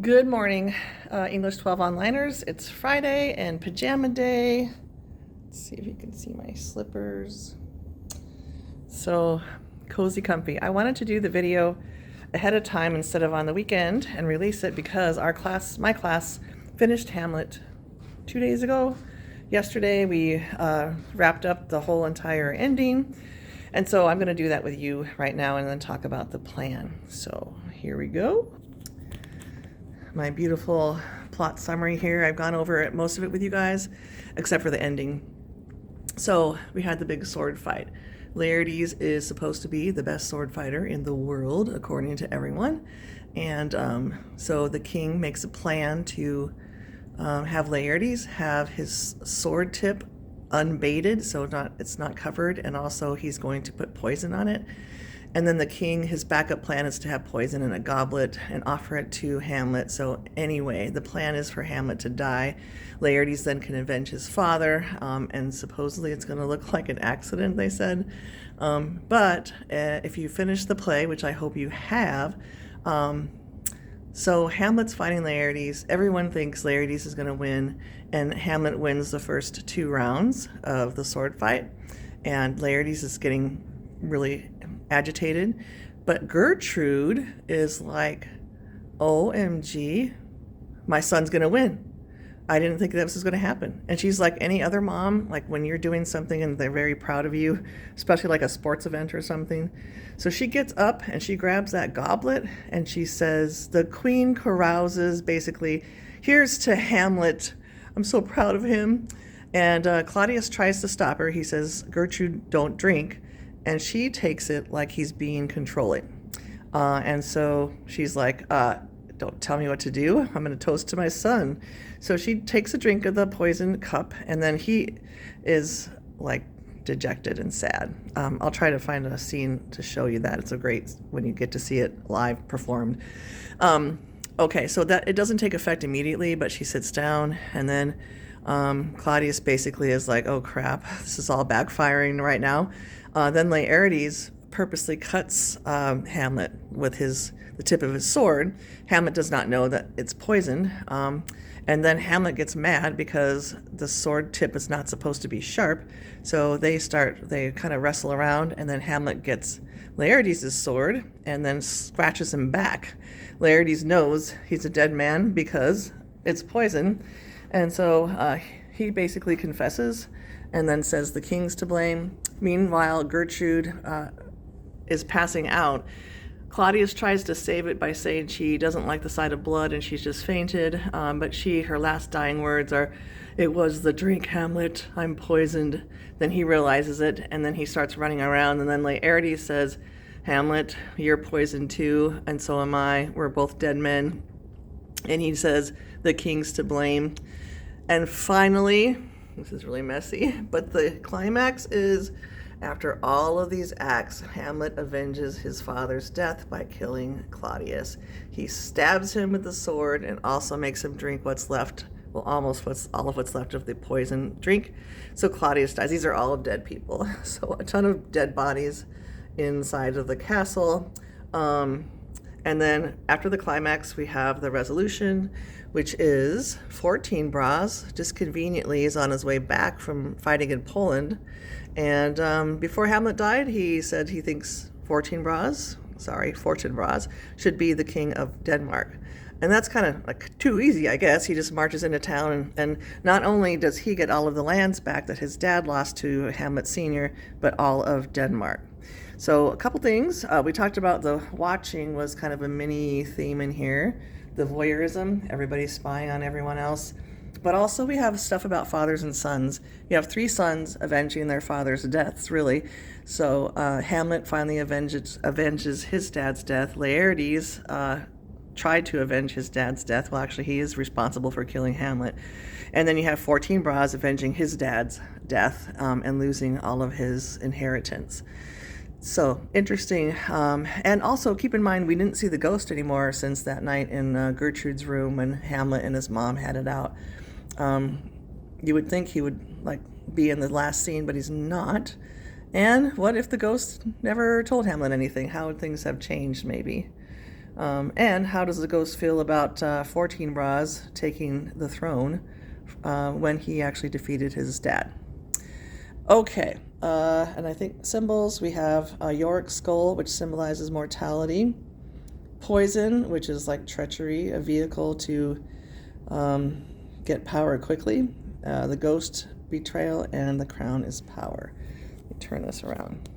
Good morning, English 12 onliners. It's Friday and pajama day. Let's see if you can see my slippers. So cozy, comfy. I wanted to do the video ahead of time instead of on the weekend and release it because my class, finished Hamlet 2 days ago. Yesterday we wrapped up the whole entire ending. And so I'm going to do that with you right now and then talk about the plan. So here we go. My beautiful plot summary here. I've gone over most of it with you guys, except for the ending. So we had the big sword fight. Laertes is supposed to be the best sword fighter in the world, according to everyone. And so the king makes a plan to have Laertes have his sword tip unbaited, so it's not covered, and also he's going to put poison on it. And then the king, his backup plan is to have poison in a goblet and offer it to Hamlet. So anyway, the plan is for Hamlet to die. Laertes then can avenge his father, and supposedly it's going to look like an accident, they said. But if you finish the play, which I hope you have, so Hamlet's fighting Laertes. Everyone thinks Laertes is going to win, and Hamlet wins the first 2 rounds of the sword fight. And Laertes is getting really agitated, but Gertrude is like, OMG, my son's gonna win. I didn't think this was gonna happen. And she's like any other mom, like when you're doing something and they're very proud of you, especially like a sports event or something. So she gets up and she grabs that goblet and she says, the queen carouses, basically, here's to Hamlet. I'm so proud of him. And Claudius tries to stop her. He says, Gertrude, don't drink. And she takes it like he's being controlling. And so she's like, don't tell me what to do. I'm going to toast to my son. So she takes a drink of the poison cup, and then he is like dejected and sad. I'll try to find a scene to show you that. It's a great when you get to see it live performed. Okay, so that it doesn't take effect immediately, but she sits down, and then Claudius basically is like, oh crap, this is all backfiring right now. Then Laertes purposely cuts Hamlet with the tip of his sword. Hamlet does not know that it's poisoned. And then Hamlet gets mad because the sword tip is not supposed to be sharp. So they kind of wrestle around, and then Hamlet gets Laertes' sword and then scratches him back. Laertes knows he's a dead man because it's poison. And so he basically confesses and then says the king's to blame. Meanwhile, Gertrude is passing out. Claudius tries to save it by saying she doesn't like the sight of blood and she's just fainted. But her last dying words are, it was the drink, Hamlet, I'm poisoned. Then he realizes it, and then he starts running around, and then Laertes says, Hamlet, you're poisoned too, and so am I. We're both dead men. And he says, the king's to blame. And finally, this is really messy, but the climax is, after all of these acts, Hamlet avenges his father's death by killing Claudius. He stabs him with the sword and also makes him drink what's left, well, almost all of what's left of the poison drink. So Claudius dies. These are all dead people. So a ton of dead bodies inside of the castle. And then after the climax, we have the resolution, which is 14bras just conveniently is on his way back from fighting in Poland. And before Hamlet died, he said he thinks Fortinbras should be the king of Denmark. And that's kind of like too easy, I guess. He just marches into town, and not only does he get all of the lands back that his dad lost to Hamlet Sr., but all of Denmark. So a couple things. We talked about the watching was kind of a mini theme in here. The voyeurism, everybody's spying on everyone else. But also we have stuff about fathers and sons. You have 3 sons avenging their father's deaths, really. So Hamlet finally avenges his dad's death. Laertes tried to avenge his dad's death. Well, actually, he is responsible for killing Hamlet. And then you have Fortinbras avenging his dad's death and losing all of his inheritance. So interesting. And also keep in mind, we didn't see the ghost anymore since that night in Gertrude's room when Hamlet and his mom had it out. You would think he would be in the last scene, but he's not. And what if the ghost never told Hamlet anything? How would things have changed, maybe? And how does the ghost feel about 14 Bras taking the throne when he actually defeated his dad? Okay, and I think symbols, we have Yorick skull, which symbolizes mortality. Poison, which is like treachery, a vehicle to get power quickly. The ghost, betrayal, and the crown is power. Let me turn this around.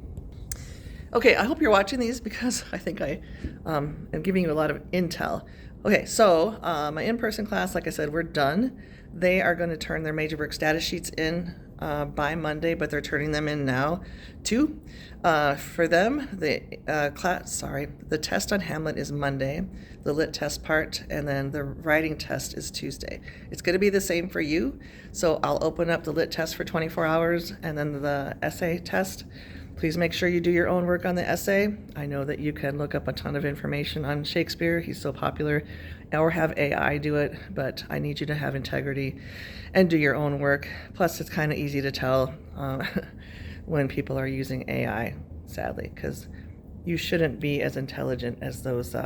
Okay, I hope you're watching these because I think I am giving you a lot of intel. Okay, so my in-person class, like I said, we're done. They are going to turn their Major Work status sheets in by Monday, but they're turning them in now too. For them, the test on Hamlet is Monday, the lit test part, and then the writing test is Tuesday. It's going to be the same for you, so I'll open up the lit test for 24 hours and then the essay test. Please make sure you do your own work on the essay. I know that you can look up a ton of information on Shakespeare. He's so popular, or have AI do it, but I need you to have integrity and do your own work. Plus, it's kind of easy to tell when people are using AI, sadly, because you shouldn't be as intelligent as those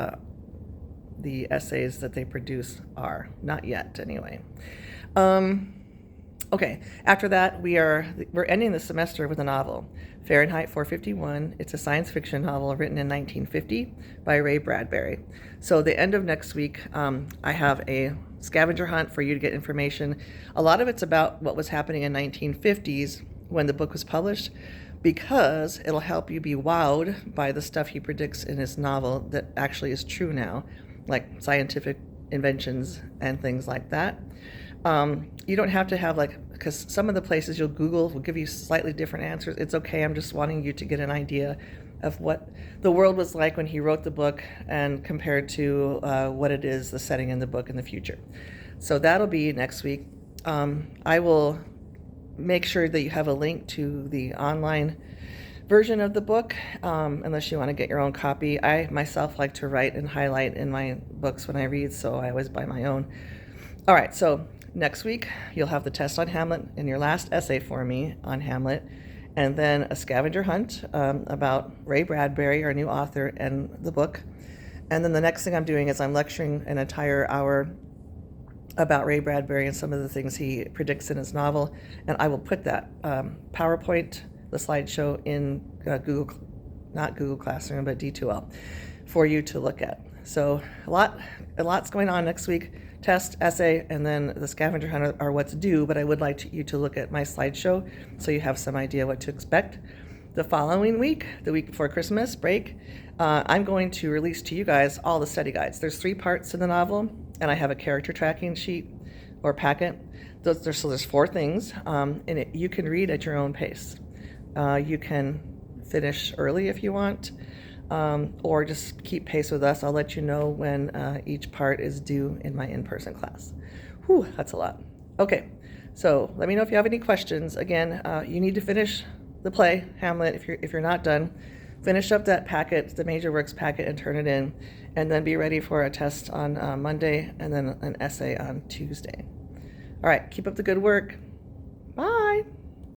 the essays that they produce are. Not yet, anyway. Okay, after that, we're ending the semester with a novel, Fahrenheit 451. It's a science fiction novel written in 1950 by Ray Bradbury. So the end of next week, I have a scavenger hunt for you to get information. A lot of it's about what was happening in 1950s when the book was published, because it'll help you be wowed by the stuff he predicts in his novel that actually is true now, like scientific inventions and things like that. You don't have to have because some of the places you'll Google will give you slightly different answers. It's okay. I'm just wanting you to get an idea of what the world was like when he wrote the book and compared to what it is, the setting in the book in the future. So that'll be next week. I will make sure that you have a link to the online version of the book, unless you want to get your own copy. I myself like to write and highlight in my books when I read, so I always buy my own. All right, so next week you'll have the test on Hamlet and your last essay for me on Hamlet, and then a scavenger hunt about Ray Bradbury, our new author, and the book. And then the next thing I'm doing is I'm lecturing an entire hour about Ray Bradbury and some of the things he predicts in his novel, and I will put that PowerPoint, the slideshow, in not Google Classroom, but D2L for you to look at. So a lot's going on next week. Test, essay, and then the scavenger hunt are what's due, but I would like you to look at my slideshow so you have some idea what to expect. The following week, the week before Christmas break, I'm going to release to you guys all the study guides. There's 3 parts in the novel, and I have a character tracking sheet or packet. So there's 4 things, and you can read at your own pace. You can finish early if you want, or just keep pace with us. I'll let you know when each part is due in my in-person class. Whew, that's a lot. Okay, so let me know if you have any questions. Again, you need to finish the play, Hamlet, if you're not done. Finish up that packet, the Major Works packet, and turn it in, and then be ready for a test on Monday, and then an essay on Tuesday. All right, keep up the good work.